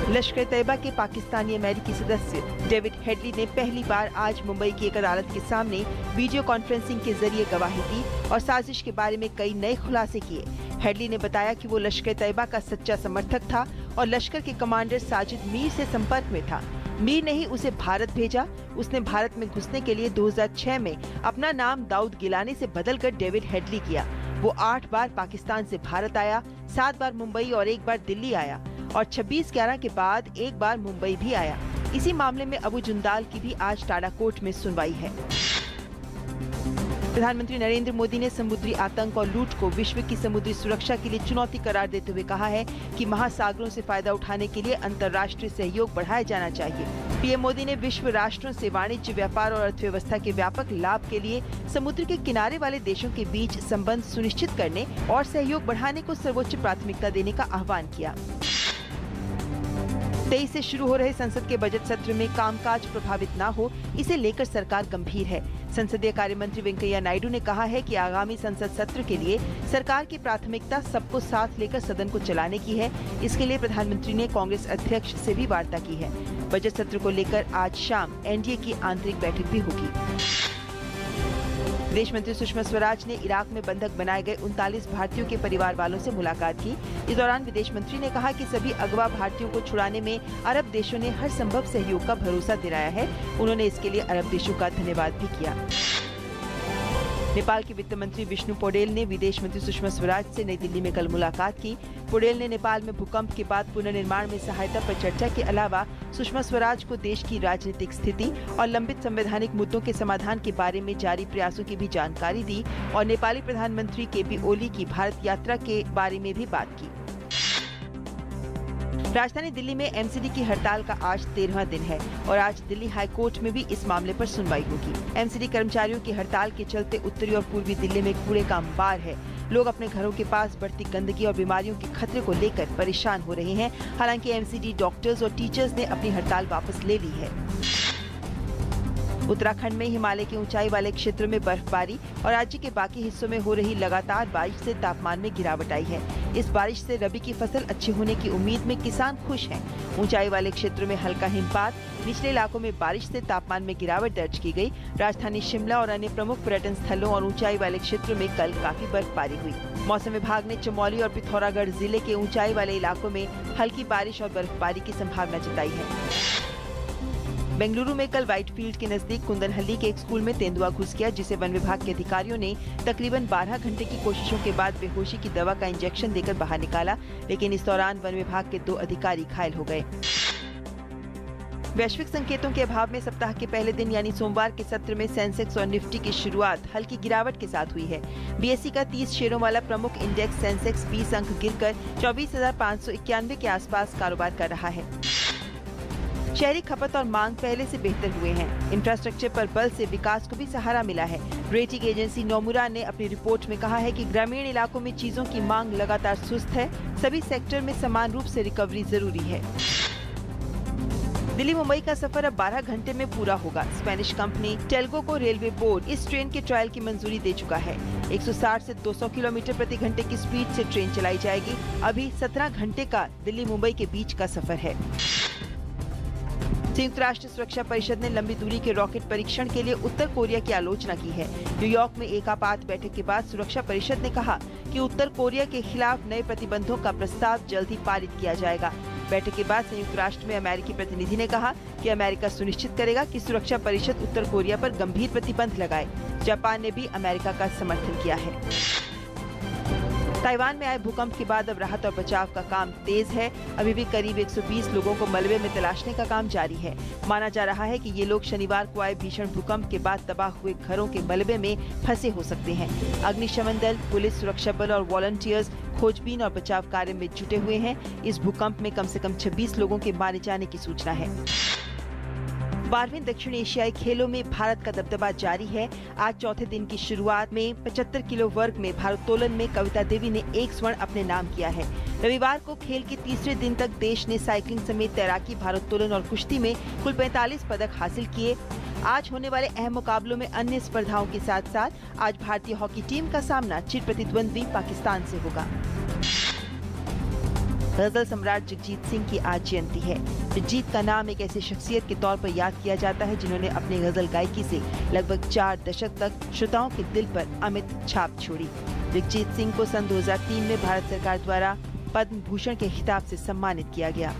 लश्कर तैयबा के पाकिस्तानी अमेरिकी सदस्य डेविड हेडली ने पहली बार आज मुंबई की एक अदालत के सामने वीडियो कॉन्फ्रेंसिंग के जरिए गवाही दी और साजिश के बारे में कई नए खुलासे किए। हेडली ने बताया कि वो लश्कर तैयबा का सच्चा समर्थक था और लश्कर के कमांडर साजिद मीर से संपर्क में था। मीर ने ही उसे भारत भेजा। उसने भारत में घुसने के लिए 2006 में अपना नाम दाऊद गिलानी से बदलकर डेविड हेडली किया। वो 8 बार पाकिस्तान से भारत आया, 7 बार मुंबई और 1 बार दिल्ली आया और 26/11 के बाद 1 बार मुंबई भी आया। इसी मामले में अबू जुंदाल की भी आज टाडा कोर्ट में सुनवाई है। प्रधानमंत्री नरेंद्र मोदी ने समुद्री आतंक और लूट को विश्व की समुद्री सुरक्षा के लिए चुनौती करार देते हुए कहा है कि महासागरों से फायदा उठाने के लिए अंतर्राष्ट्रीय सहयोग बढ़ाया जाना चाहिए। पीएम मोदी ने विश्व राष्ट्रों से वाणिज्य, व्यापार और अर्थव्यवस्था के व्यापक लाभ के लिए समुद्र के किनारे वाले देशों के बीच संबंध सुनिश्चित करने और सहयोग बढ़ाने को सर्वोच्च प्राथमिकता देने का आह्वान किया। 23 से शुरू हो रहे संसद के बजट सत्र में कामकाज प्रभावित न हो, इसे लेकर सरकार गंभीर है। संसदीय कार्य मंत्री वेंकैया नायडू ने कहा है कि आगामी संसद सत्र के लिए सरकार की प्राथमिकता सबको साथ लेकर सदन को चलाने की है। इसके लिए प्रधानमंत्री ने कांग्रेस अध्यक्ष से भी वार्ता की है। बजट सत्र को लेकर आज शाम एनडीए की आंतरिक बैठक भी होगी। विदेश मंत्री सुषमा स्वराज ने इराक में बंधक बनाए गए 39 भारतीयों के परिवार वालों से मुलाकात की। इस दौरान विदेश मंत्री ने कहा कि सभी अगवा भारतीयों को छुड़ाने में अरब देशों ने हर संभव सहयोग का भरोसा दिलाया है। उन्होंने इसके लिए अरब देशों का धन्यवाद भी किया। नेपाल के वित्त मंत्री विष्णु पौडेल ने विदेश मंत्री सुषमा स्वराज से नई दिल्ली में कल मुलाकात की। पौडेल ने नेपाल में भूकंप के बाद पुनर्निर्माण में सहायता पर चर्चा के अलावा सुषमा स्वराज को देश की राजनीतिक स्थिति और लंबित संवैधानिक मुद्दों के समाधान के बारे में जारी प्रयासों की भी जानकारी दी और नेपाली प्रधानमंत्री केपी ओली की भारत यात्रा के बारे में भी बात की। राजधानी दिल्ली में एमसीडी की हड़ताल का आज 13वां दिन है और आज दिल्ली हाई कोर्ट में भी इस मामले पर सुनवाई होगी। एमसीडी कर्मचारियों की हड़ताल के चलते उत्तरी और पूर्वी दिल्ली में कूड़े का अंबार है। लोग अपने घरों के पास बढ़ती गंदगी और बीमारियों के खतरे को लेकर परेशान हो रहे हैं। हालांकि एमसीडी डॉक्टर्स और टीचर्स ने अपनी हड़ताल वापस ले ली है। उत्तराखंड में हिमालय के ऊंचाई वाले क्षेत्रों में बर्फबारी और राज्य के बाकी हिस्सों में हो रही लगातार बारिश से तापमान में गिरावट आई है। इस बारिश से रबी की फसल अच्छी होने की उम्मीद में किसान खुश हैं। ऊंचाई वाले क्षेत्रों में हल्का हिमपात, निचले इलाकों में बारिश से तापमान में गिरावट दर्ज की गई। राजधानी शिमला और अन्य प्रमुख पर्यटन स्थलों और ऊंचाई वाले क्षेत्रों में कल काफी बर्फबारी हुई। मौसम विभाग ने चमोली और पिथौरागढ़ जिले के ऊंचाई वाले इलाकों में हल्की बारिश और बर्फबारी की संभावना जताई है। बेंगलुरु में कल व्हाइटफील्ड के नजदीक कुंदनहल्ली के एक स्कूल में तेंदुआ घुस गया, जिसे वन विभाग के अधिकारियों ने तकरीबन 12 घंटे की कोशिशों के बाद बेहोशी की दवा का इंजेक्शन देकर बाहर निकाला, लेकिन इस दौरान वन विभाग के 2 अधिकारी घायल हो गए। वैश्विक संकेतों के अभाव में सप्ताह के पहले दिन यानी सोमवार के सत्र में सेंसेक्स और निफ्टी की शुरुआत हल्की गिरावट के साथ हुई है। बीएसई का 30 शेयरों वाला प्रमुख इंडेक्स सेंसेक्स 20 अंक गिरकर 24,591 के आसपास कारोबार कर रहा है। शहरी खपत और मांग पहले से बेहतर हुए हैं। इंफ्रास्ट्रक्चर पर बल से विकास को भी सहारा मिला है। रेटिंग एजेंसी नोमुरा ने अपनी रिपोर्ट में कहा है कि ग्रामीण इलाकों में चीजों की मांग लगातार सुस्त है। सभी सेक्टर में समान रूप से रिकवरी जरूरी है। दिल्ली मुंबई का सफर अब 12 घंटे में पूरा होगा। स्पेनिश कंपनी टेल्गो को रेलवे बोर्ड इस ट्रेन के ट्रायल की मंजूरी दे चुका है। 160 से 200 किलोमीटर प्रति घंटे की स्पीड से ट्रेन चलाई जाएगी। अभी 17 घंटे का दिल्ली मुंबई के बीच का सफर है। संयुक्त राष्ट्र सुरक्षा परिषद ने लंबी दूरी के रॉकेट परीक्षण के लिए उत्तर कोरिया की आलोचना की है। न्यूयॉर्क में एक आपात बैठक के बाद सुरक्षा परिषद ने कहा कि उत्तर कोरिया के खिलाफ नए प्रतिबंधों का प्रस्ताव जल्द ही पारित किया जाएगा। बैठक के बाद संयुक्त राष्ट्र में अमेरिकी प्रतिनिधि ने कहा कि अमेरिका सुनिश्चित करेगा कि सुरक्षा परिषद उत्तर कोरिया पर गंभीर प्रतिबंध लगाए। जापान ने भी अमेरिका का समर्थन किया है। ताइवान में आए भूकंप के बाद अब राहत और बचाव का काम तेज है। अभी भी करीब 120 लोगों को मलबे में तलाशने का काम जारी है। माना जा रहा है कि ये लोग शनिवार को आए भीषण भूकंप के बाद तबाह हुए घरों के मलबे में फंसे हो सकते हैं। अग्निशमन दल, पुलिस, सुरक्षा बल और वॉलंटियर्स खोजबीन और बचाव कार्य में जुटे हुए हैं। इस भूकंप में कम से कम 26 लोगों के मारे जाने की सूचना है। 12वें दक्षिण एशियाई खेलों में भारत का दबदबा जारी है। आज चौथे दिन की शुरुआत में 75 किलो वर्ग में भारोत्तोलन में कविता देवी ने 1 स्वर्ण अपने नाम किया है। रविवार को खेल के तीसरे दिन तक देश ने साइकिलिंग समेत तैराकी, भारोत्तोलन और कुश्ती में कुल 45 पदक हासिल किए। आज होने वाले अहम मुकाबलों में अन्य स्पर्धाओं के साथ साथ आज भारतीय हॉकी टीम का सामना चिर प्रतिद्वंद्वी पाकिस्तान से होगा। गजल सम्राट जगजीत सिंह की आज जयंती है। जगजीत का नाम एक ऐसी शख्सियत के तौर पर याद किया जाता है जिन्होंने अपनी गजल गायकी से लगभग 4 दशक तक श्रोताओं के दिल पर अमिट छाप छोड़ी। जगजीत सिंह को सन 2003 में भारत सरकार द्वारा पद्म भूषण के खिताब से सम्मानित किया गया।